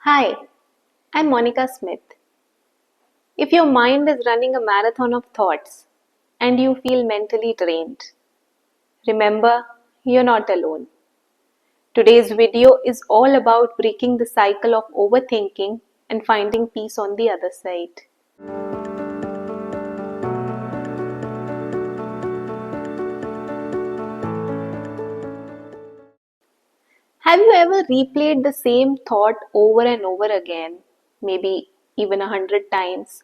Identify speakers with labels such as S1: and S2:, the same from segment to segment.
S1: Hi, I'm Monica Smith. If your mind is running a marathon of thoughts and you feel mentally drained, remember you're not alone. Today's video is all about breaking the cycle of overthinking and finding peace on the other side. Have you ever replayed the same thought over and over again, maybe even 100 times,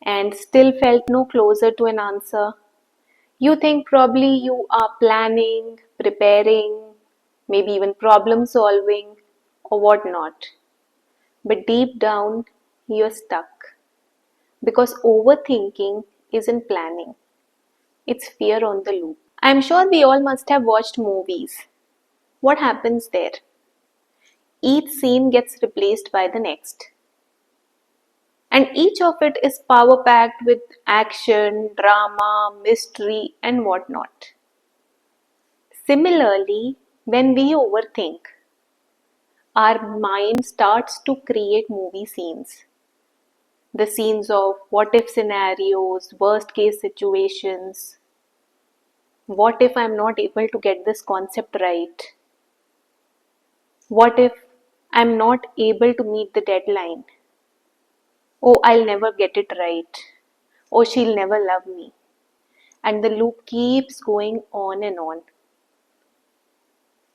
S1: and still felt no closer to an answer? You think probably you are planning, preparing, maybe even problem solving or whatnot. But deep down, you're stuck. Because overthinking isn't planning, it's fear on the loop. I'm sure we all must have watched movies. What happens there? Each scene gets replaced by the next. And each of it is power packed with action, drama, mystery, and whatnot. Similarly, when we overthink, our mind starts to create movie scenes. The scenes of what if scenarios, worst case situations. What if I'm not able to get this concept right? What if I'm not able to meet the deadline? Oh, I'll never get it right. Oh, she'll never love me. And the loop keeps going on and on.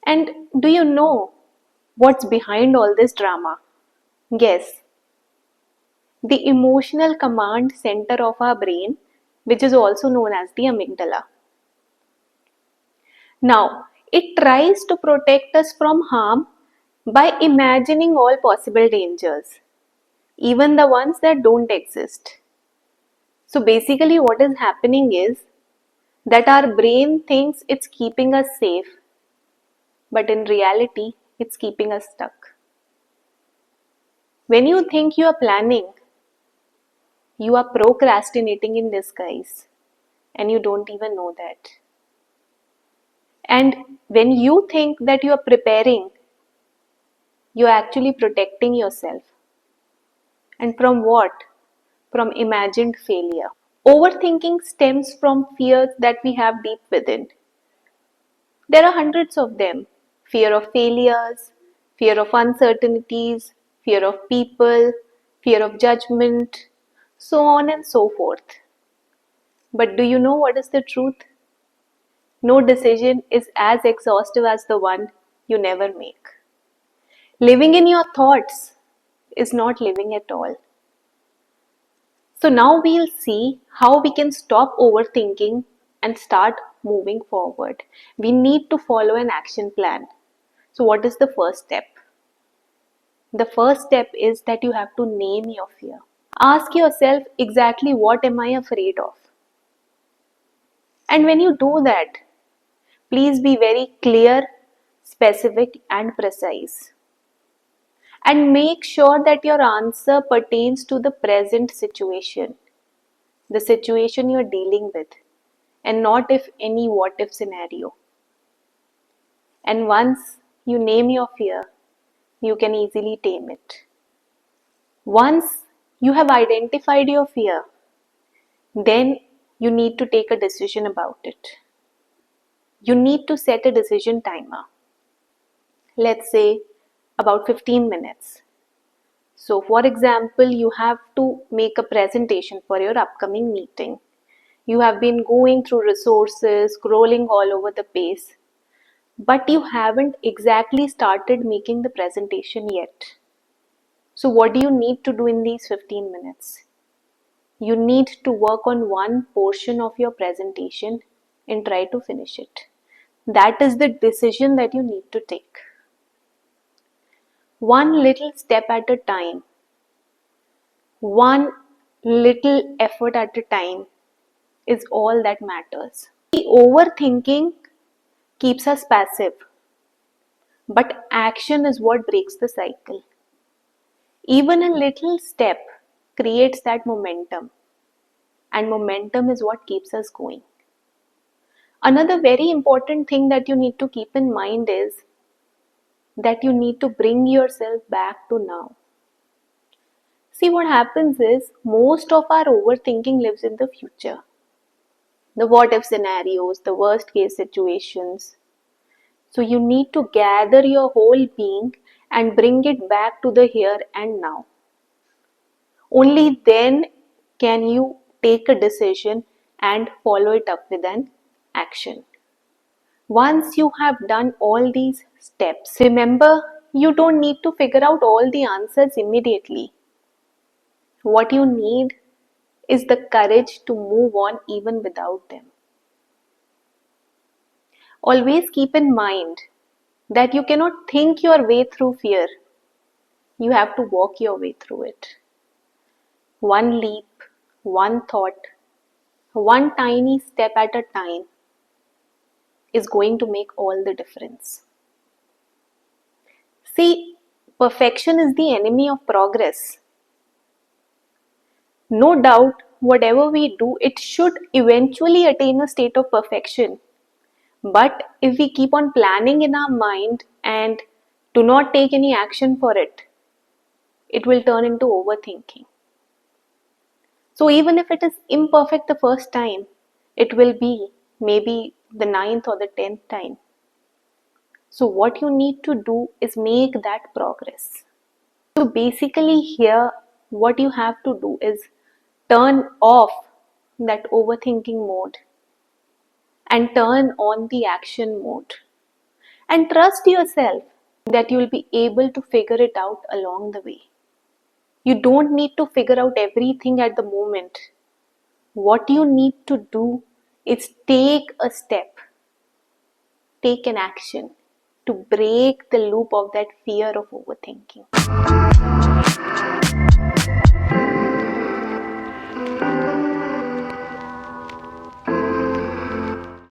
S1: And do you know what's behind all this drama? Guess. The emotional command center of our brain, which is also known as the amygdala. Now, it tries to protect us from harm by imagining all possible dangers, even the ones that don't exist. So basically, what is happening is that our brain thinks it's keeping us safe, but in reality, it's keeping us stuck. When you think you are planning, you are procrastinating in disguise, and you don't even know that. And when you think that you are preparing, you are actually protecting yourself. And from what? From imagined failure. Overthinking stems from fears that we have deep within. There are hundreds of them: fear of failures, fear of uncertainties, fear of people, fear of judgment, so on and so forth. But do you know what is the truth? No decision is as exhaustive as the one you never make. Living in your thoughts is not living at all. So now we'll see how we can stop overthinking and start moving forward. We need to follow an action plan. So what is the first step? The first step is that you have to name your fear. Ask yourself exactly what am I afraid of? And when you do that, please be very clear, specific and precise. And make sure that your answer pertains to the present situation, the situation you're dealing with, and not if any what if scenario. And once you name your fear, you can easily tame it. Once you have identified your fear, then you need to take a decision about it. You need to set a decision timer. Let's say about 15 minutes. So, for example, you have to make a presentation for your upcoming meeting. You have been going through resources, scrolling all over the place, but you haven't exactly started making the presentation yet. So, what do you need to do in these 15 minutes? You need to work on one portion of your presentation and try to finish it. That is the decision that you need to take. One little step at a time, one little effort at a time is all that matters. The overthinking keeps us passive, but action is what breaks the cycle. Even a little step creates that momentum, and momentum is what keeps us going. Another very important thing that you need to keep in mind is that you need to bring yourself back to now. See, what happens is most of our overthinking lives in the future. The what if scenarios, the worst case situations. So you need to gather your whole being and bring it back to the here and now. Only then can you take a decision and follow it up with an action. Once you have done all these steps, remember you don't need to figure out all the answers immediately. What you need is the courage to move on even without them. Always keep in mind that you cannot think your way through fear. You have to walk your way through it. One leap, one thought, one tiny step at a time is going to make all the difference. See, perfection is the enemy of progress. No doubt, whatever we do, it should eventually attain a state of perfection. But if we keep on planning in our mind and do not take any action for it, it will turn into overthinking. So even if it is imperfect the first time, it will be maybe the 9th or the 10th time. So what you need to do is make that progress. So basically here, what you have to do is turn off that overthinking mode and turn on the action mode. And trust yourself that you will be able to figure it out along the way. You don't need to figure out everything at the moment. What you need to do is take a step, take an action to break the loop of that fear of overthinking.